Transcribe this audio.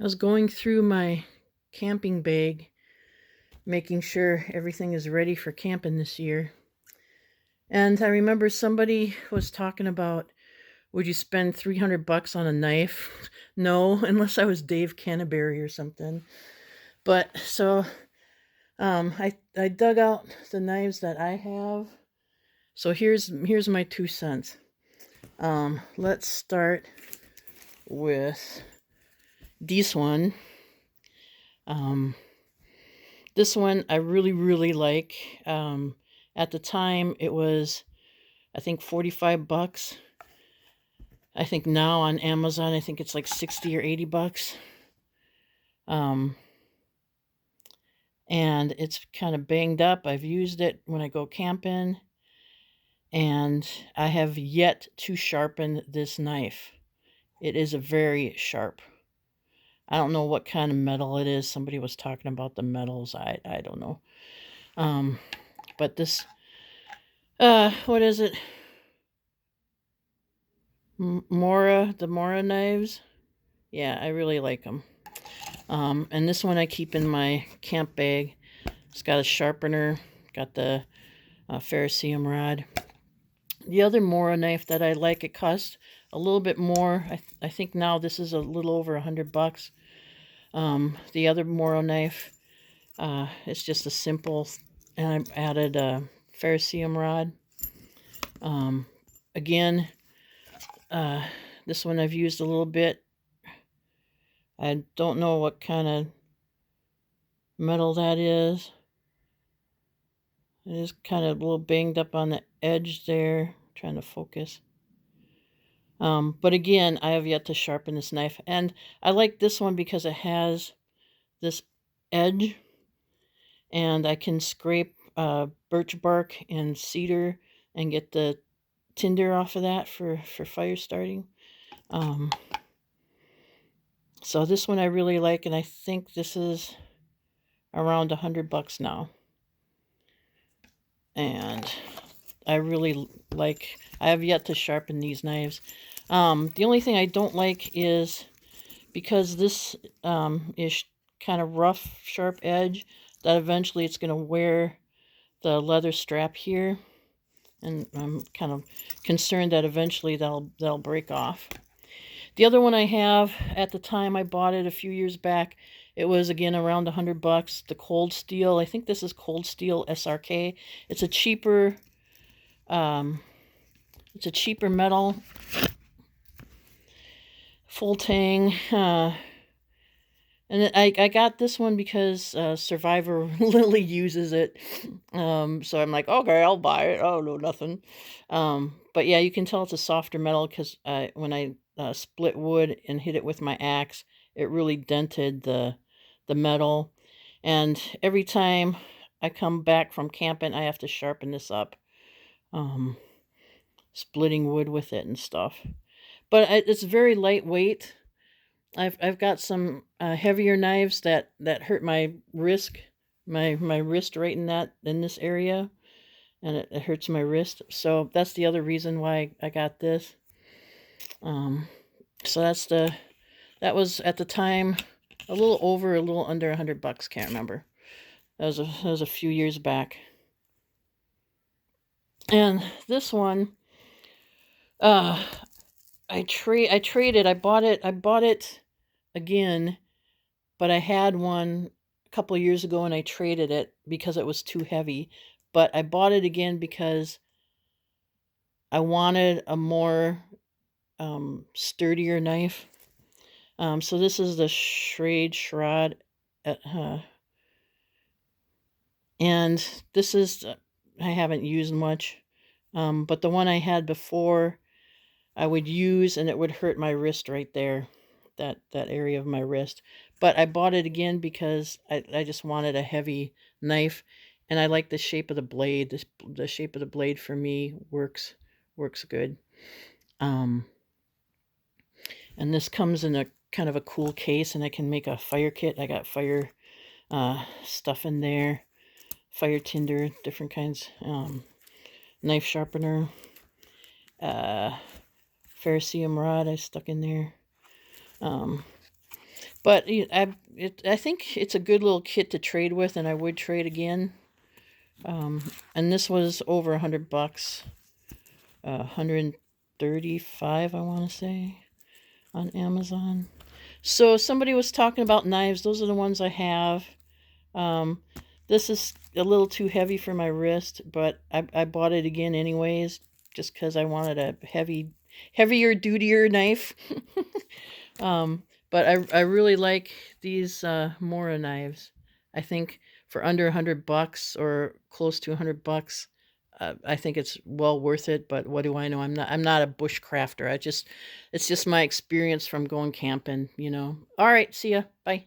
I was going through my camping bag, making sure everything is ready for camping this year. And I remember somebody was talking about, would you spend 300 bucks on a knife? No, unless I was Dave Canterbury or something. But so I dug out the knives that I have. So here's my 2 cents. Let's start with this one. Um, this one I really like. At the time, it was, I think, 45 bucks. I think now on Amazon, I think it's like 60 or 80 bucks. Um, and it's kind of banged up. I've used it when I go camping, and I have yet to sharpen this knife. It is a very sharp. I don't know what kind of metal it is. Somebody was talking about the metals. I don't know. Um, but this, what is it? The Mora knives. Yeah, I really like them. And this one I keep in my camp bag. It's got a sharpener, got the ferrocerium rod. The other Mora knife that I like, it costs a little bit more. I think now this is a little over 100 bucks. The other Mora knife, it's just a simple, and I added a ferrocerium rod. Again, uh, this one I've used a little bit. I don't know what kind of metal that is. It is kind of a little banged up on the edge there. Trying to focus. But again, I have yet to sharpen this knife. And I like this one because it has this edge. And I can scrape birch bark and cedar and get the tinder off of that for fire starting. Um, so this one I really like. And I think this is around 100 bucks now. And I really like, I have yet to sharpen these knives. The only thing I don't like is, because this is kind of rough, sharp edge, that eventually it's going to wear the leather strap here. And I'm kind of concerned that eventually they'll break off. The other one I have, at the time I bought it a few years back, it was again around 100 bucks. The Cold Steel, I think this is Cold Steel SRK. It's a cheaper um, metal, full tang. And I got this one because Survivor Lily uses it. So I'm like, okay, I'll buy it. Oh, no, nothing. But yeah, you can tell it's a softer metal because when I split wood and hit it with my axe, it really dented the metal. And every time I come back from camping, I have to sharpen this up, um, splitting wood with it and stuff. But it's very lightweight. I've got some heavier knives that hurt my wrist, my wrist right in this area, and it hurts my wrist. So that's the other reason why I got this. Um, so that was at the time a little under 100 bucks. Can't remember. That was a few years back. And this one, uh, I traded. I bought it again, but I had one a couple of years ago and I traded it because it was too heavy. But I bought it again because I wanted a more sturdier knife. So this is the Schrad, and this is, I haven't used much, but the one I had before I would use, and it would hurt my wrist right there, that area of my wrist. But I bought it again because I just wanted a heavy knife, and I like the shape of the blade. The shape of the blade for me works good. Um, and this comes in a kind of a cool case, and I can make a fire kit. I got fire stuff in there, fire tinder, different kinds, knife sharpener, uh, ferrocerium rod I stuck in there. Um, But I think it's a good little kit to trade with, and I would trade again. And this was over $100, 135, I want to say, on Amazon. So somebody was talking about knives. Those are the ones I have. Um, this is a little too heavy for my wrist, but I bought it again anyways, just because I wanted a heavier, dutier knife. But I really like these Mora knives. I think for under $100 or close to $100, I think it's well worth it. But what do I know? I'm not a bushcrafter. It's just my experience from going camping. All right, see ya. Bye.